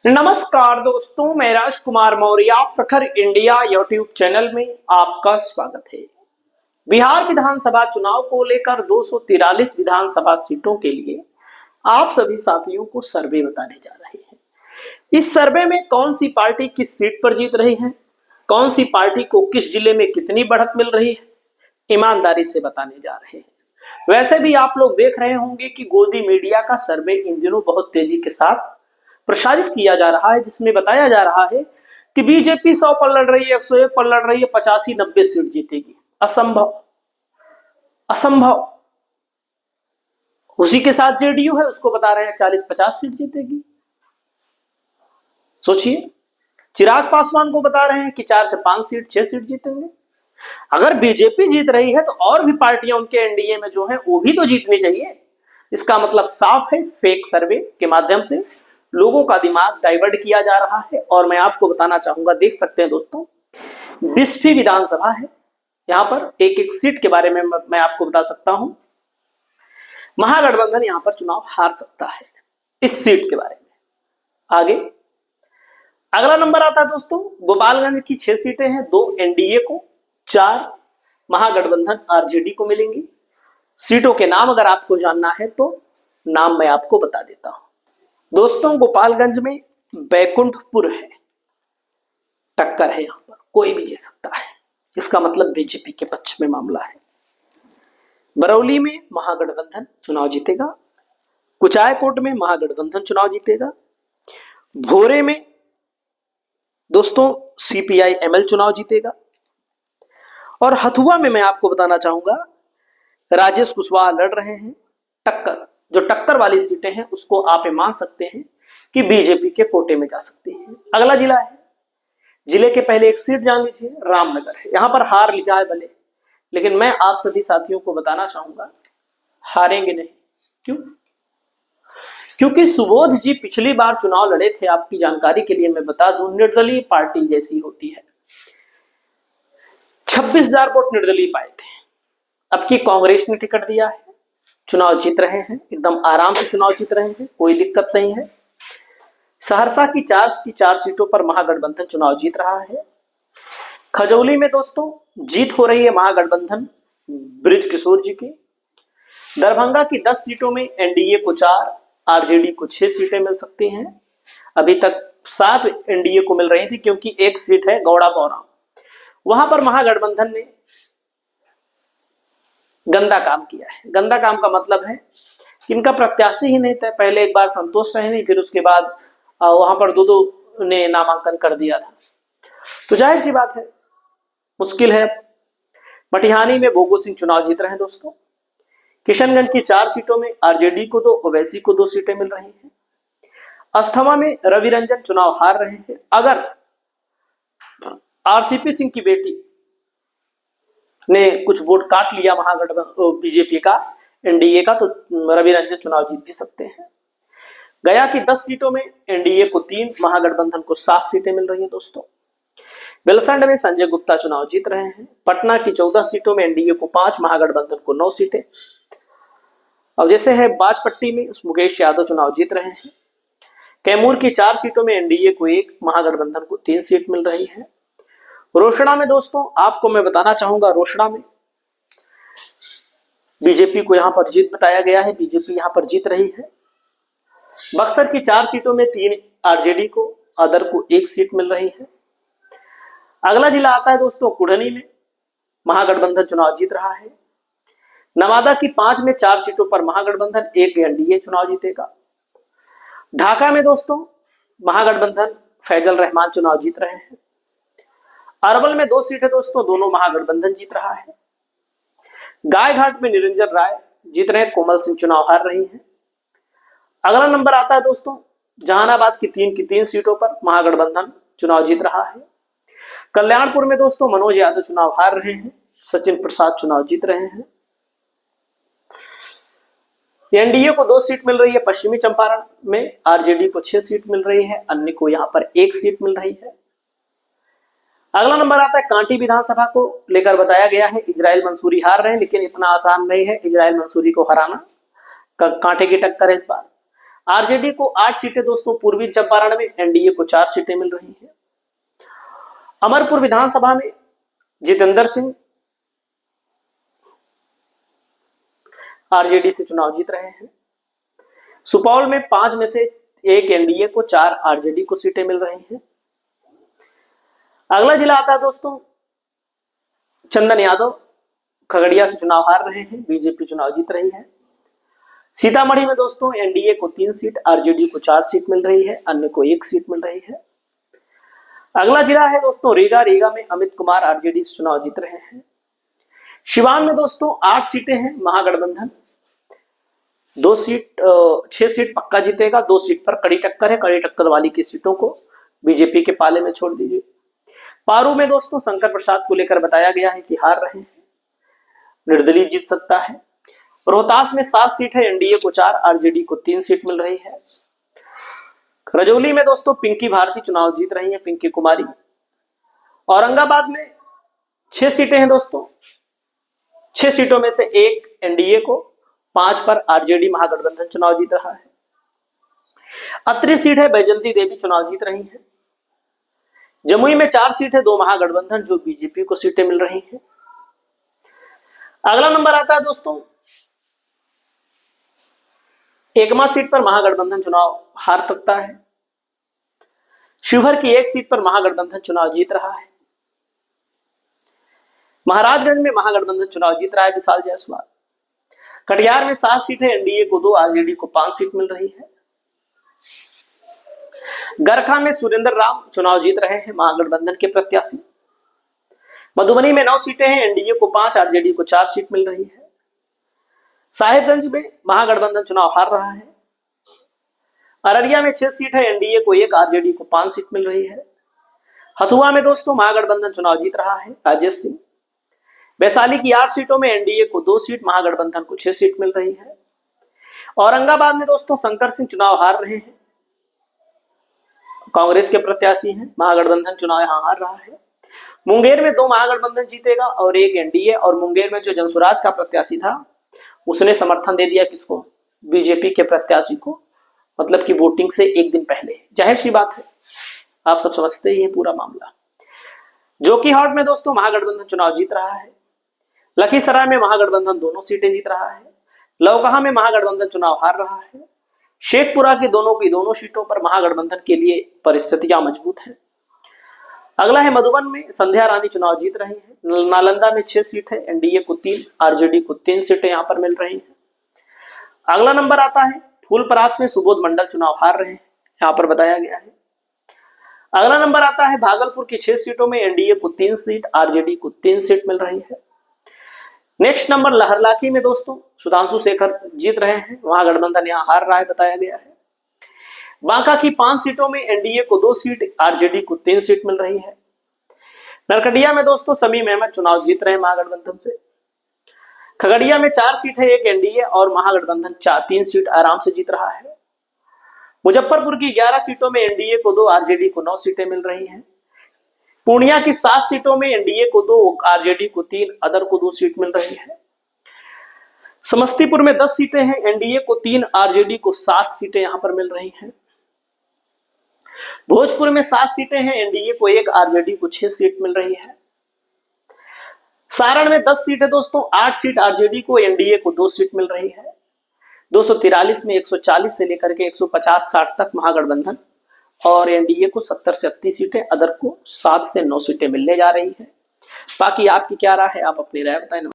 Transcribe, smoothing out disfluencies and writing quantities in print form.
नमस्कार दोस्तों, मैं राजकुमार मौर्य प्रखर इंडिया यूट्यूब चैनल में आपका स्वागत है। बिहार विधानसभा चुनाव को लेकर 243 विधानसभा सीटों के लिए आप सभी साथियों को सर्वे बताने जा रहे हैं। इस सर्वे में कौन सी पार्टी किस सीट पर जीत रही है, कौन सी पार्टी को किस जिले में कितनी बढ़त मिल रही है, ईमानदारी से बताने जा रहे हैं। वैसे भी आप लोग देख रहे होंगे कि गोदी मीडिया का सर्वे इन दिनों बहुत तेजी के साथ प्रसारित किया जा रहा है, जिसमें बताया जा रहा है कि बीजेपी 100 पर लड़ रही है, 101 पर लड़ रही है, 85-90 सीट जीतेगी। असंभव, असंभव। उसी के साथ जेडीयू है, उसको बता रहे हैं 40-50 सीट जीतेगी। सोचिए, चिराग पासवान को बता रहे हैं कि 4 से 5 सीट, 6 सीट जीतेंगे। अगर बीजेपी जीत रही है तो और भी पार्टियां उनके एनडीए में जो है वो भी तो जीतनी चाहिए। इसका मतलब साफ है, फेक सर्वे के माध्यम से लोगों का दिमाग डाइवर्ट किया जा रहा है। और मैं आपको बताना चाहूंगा, देख सकते हैं दोस्तों, 20वीं विधानसभा है। यहां पर एक एक सीट के बारे में मैं आपको बता सकता हूं। महागठबंधन यहां पर चुनाव हार सकता है इस सीट के बारे में। आगे अगला नंबर आता है दोस्तों, गोपालगंज की 6 सीटें हैं, 2 एनडीए को, 4 महागठबंधन आरजेडी को मिलेंगी। सीटों के नाम अगर आपको जानना है तो नाम मैं आपको बता देता हूं। दोस्तों, गोपालगंज में बैकुंठपुर है, टक्कर है, यहां पर कोई भी जीत सकता है। इसका मतलब बीजेपी के पक्ष में मामला है। बरौली में महागठबंधन चुनाव जीतेगा, कुचायकोट में महागठबंधन चुनाव जीतेगा, भोरे में दोस्तों सीपीआई एमएल चुनाव जीतेगा, और हथुआ में मैं आपको बताना चाहूंगा राजेश कुशवाहा लड़ रहे हैं। टक्कर, जो टक्कर वाली सीटें हैं उसको आप मान सकते हैं कि बीजेपी के कोटे में जा सकती हैं। अगला जिला है, जिले के पहले एक सीट जान लीजिए, रामनगर है। यहां पर हार लिखा है भले, लेकिन मैं आप सभी साथियों को बताना चाहूंगा हारेंगे नहीं। क्यों? क्योंकि सुबोध जी पिछली बार चुनाव लड़े थे, आपकी जानकारी के लिए मैं बता दूं, निर्दलीय पार्टी जैसी होती है, 26,000 वोट निर्दलीय पाए थे। अब की कांग्रेस ने टिकट दिया है, चुनाव जीत रहे हैं, एकदम आराम से चुनाव जीत रहे हैं, कोई दिक्कत नहीं है। सहरसा की 4 सीटों पर महागठबंधन चुनाव जीत रहा है। खजौली में दोस्तों जीत हो रही है महागठबंधन ब्रिज किशोर जी की। दरभंगा की 10 सीटों में एनडीए को 4, आरजेडी को 6 सीटें मिल सकती हैं। अभी तक 7 एनडीए को मिल रही थी, क्योंकि एक सीट है गौड़ा पौरा, वहां पर महागठबंधन ने गंदा काम किया है। गंदा काम का मतलब है कि इनका प्रत्याशी ही नहीं था। पहले एक बार संतोष सहनी, फिर उसके बाद वहां पर दो ने नामांकन कर दिया था, तो जाहिर सी बात है मुश्किल है। मटिहानी में भोगू सिंह चुनाव जीत रहे हैं दोस्तों। किशनगंज की 4 सीटों में आरजेडी को 2, ओवैसी को 2 सीटें मिल रही हैं। अस्थमा में रवि रंजन चुनाव हार रहे हैं। अगर आरसीपी सिंह की बेटी ने कुछ वोट काट लिया महागठबंधन बीजेपी का, एनडीए का, तो रवि रंजन चुनाव जीत भी सकते हैं। गया की 10 सीटों में एनडीए को 3, महागठबंधन को 7 सीटें मिल रही हैं दोस्तों। बेलसंड में संजय गुप्ता चुनाव जीत रहे हैं। पटना की 14 सीटों में एनडीए को 5, महागठबंधन को 9 सीटें। अब जैसे है बाजपट्टी में मुकेश यादव चुनाव जीत रहे हैं। कैमूर की 4 सीटों में एनडीए को 1, महागठबंधन को 3 सीट मिल रही है। रोसड़ा में दोस्तों आपको मैं बताना चाहूंगा, रोसड़ा में बीजेपी को यहां पर जीत बताया गया है, बीजेपी यहां पर जीत रही है। बक्सर की 4 सीटों में 3 आरजेडी को, अदर को 1 सीट मिल रही है। अगला जिला आता है दोस्तों कुढ़नी में, महागठबंधन चुनाव जीत रहा है। नवादा की 5 में 4 सीटों पर महागठबंधन, 1 एनडीए चुनाव जीतेगा। ढाका में दोस्तों महागठबंधन फैजल रहमान चुनाव जीत रहे हैं। अरवल में 2 सीटें दोस्तों, दोनों महागठबंधन जीत रहा है। गायघाट में निरंजन राय जीत रहे हैं, कोमल सिंह चुनाव हार रही हैं। अगला नंबर आता है दोस्तों जहानाबाद की 3 सीटों पर महागठबंधन चुनाव जीत रहा है। कल्याणपुर में दोस्तों मनोज यादव चुनाव हार रहे हैं, सचिन प्रसाद चुनाव जीत रहे हैं। एनडीए को 2 सीट मिल रही है। पश्चिमी चंपारण में आरजेडी को 6 सीट मिल रही है, अन्य को यहां पर 1 सीट मिल रही है। अगला नंबर आता है कांटी विधानसभा को लेकर बताया गया है, इजराइल मंसूरी हार रहे हैं, लेकिन इतना आसान नहीं है इजराइल मंसूरी को हराना। कांटे की टक्कर है इस बार। आरजेडी को 8 सीटें दोस्तों पूर्वी चंपारण में, एनडीए को 4 सीटें मिल रही हैं। अमरपुर विधानसभा में जितेंद्र सिंह आरजेडी से चुनाव जीत रहे हैं। सुपौल में 5 में से 1 एनडीए को, 4 आरजेडी को सीटें मिल रही हैं। अगला जिला आता है दोस्तों चंदन यादव खगड़िया से चुनाव हार रहे हैं, बीजेपी चुनाव जीत रही है। सीतामढ़ी में दोस्तों एनडीए को 3 सीट, आरजेडी को 4 सीट मिल रही है, अन्य को 1 सीट मिल रही है। अगला जिला है दोस्तों रीगा। रीगा में अमित कुमार आरजेडी से चुनाव जीत रहे हैं। सिवान में दोस्तों 8 सीटें हैं, महागठबंधन 6 सीट पक्का जीतेगा, 2 सीट पर कड़ी टक्कर है। कड़ी टक्कर वाली की सीटों को बीजेपी के पाले में छोड़ दीजिए। पारू में दोस्तों शंकर प्रसाद को लेकर बताया गया है कि हार रहे हैं, निर्दलीय जीत सकता है। रोहतास में 7 सीट है, एनडीए को 4, आरजेडी को 3 सीट मिल रही है। रजौली में दोस्तों पिंकी भारती चुनाव जीत रही है, पिंकी कुमारी। औरंगाबाद में 6 सीटें हैं दोस्तों, 6 सीटों में से 1 एनडीए को, 5 पर आरजेडी महागठबंधन चुनाव जीत रहा है। अत्री सीट है, बैजंती देवी चुनाव जीत रही है। जमुई में 4 सीट है, 2 महागठबंधन जो बीजेपी को सीटें मिल रही हैं। अगला नंबर आता है दोस्तों एकमा सीट पर महागठबंधन चुनाव हार सकता है। शिवहर की 1 सीट पर महागठबंधन चुनाव जीत रहा है। महाराजगंज में महागठबंधन चुनाव जीत रहा है विशाल जायसवाल। कटिहार में 7 सीट है, एनडीए को 2, आरजेडी को 5 सीट मिल रही है। गरखा में सुरेंद्र राम चुनाव जीत रहे हैं, महागठबंधन के प्रत्याशी। मधुबनी में 9 सीटें हैं, एनडीए को 5, आरजेडी को 4 सीट मिल रही है। साहिबगंज में महागठबंधन चुनाव हार रहा है। अररिया में 6 सीट है, एनडीए को 1, आरजेडी को 5 सीट मिल रही है। हथुआ में दोस्तों महागठबंधन चुनाव जीत रहा है, राजेश सिंह। वैशाली की 8 सीटों में एनडीए को 2 सीट, महागठबंधन को 6 सीट मिल रही है। औरंगाबाद में दोस्तों शंकर सिंह चुनाव हार रहे हैं, कांग्रेस के प्रत्याशी हैं, महागठबंधन चुनाव यहां हार रहा है। मुंगेर में 2 महागठबंधन जीतेगा और 1 एनडीए। और मुंगेर में जो जनसुराज का प्रत्याशी था उसने समर्थन दे दिया किसको? बीजेपी के प्रत्याशी को, मतलब कि वोटिंग से 1 दिन पहले। जाहिर सी बात है, आप सब समझते ही हैं पूरा मामला। जोकीहाट में दोस्तों महागठबंधन चुनाव जीत रहा है। लखीसराय में महागठबंधन दोनों सीटें जीत रहा है। लौकहा में महागठबंधन चुनाव हार रहा है। शेखपुरा की दोनों सीटों पर महागठबंधन के लिए परिस्थितियां मजबूत हैं। अगला है मधुबन में संध्या रानी चुनाव जीत रही है। नालंदा में 6 सीट है, एनडीए को 3, आरजेडी को 3 सीटें यहां पर मिल रही हैं। अगला नंबर आता है फूलपरास में सुबोध मंडल चुनाव हार रहे हैं, यहां पर बताया गया है। अगला नंबर आता है भागलपुर की 6 सीटों में एनडीए को 3 सीट, आरजेडी को 3 सीट मिल रही है। नेक्स्ट नंबर लहरलाखी में दोस्तों सुधांशु शेखर जीत रहे हैं, महागठबंधन यहां हार रहा है, बताया गया है। बांका की 5 सीटों में एनडीए को 2 सीट, आरजेडी को 3 सीट मिल रही है। नरकटिया में दोस्तों समीम अहमद चुनाव जीत रहे हैं महागठबंधन से। खगड़िया में 4 सीट है, 1 एनडीए और महागठबंधन 3 सीट आराम से जीत रहा है। मुजफ्फरपुर की 11 सीटों में एनडीए को 2, आरजेडी को 9 सीटें मिल रही हैं। पूर्णिया की 7 सीटों में एनडीए को 2, आरजेडी को 3, अदर को 2 सीट मिल रही है। समस्तीपुर में 10 सीटें हैं, एनडीए को 3, आरजेडी को 7 सीटें यहां पर मिल रही हैं। भोजपुर में 7 सीटें हैं, एनडीए को 1, आरजेडी को 6 सीट मिल रही है। सारण में 10 सीट है दोस्तों, 8 सीट आरजेडी को, एनडीए को 2 सीट मिल रही है। 243 में 140 से लेकर के 150-60 तक महागठबंधन और एनडीए को 70 से 80 सीटें, अदर को 7 से 9 सीटें मिलने जा रही है। बाकी आपकी क्या राय है, आप अपनी राय बताएं।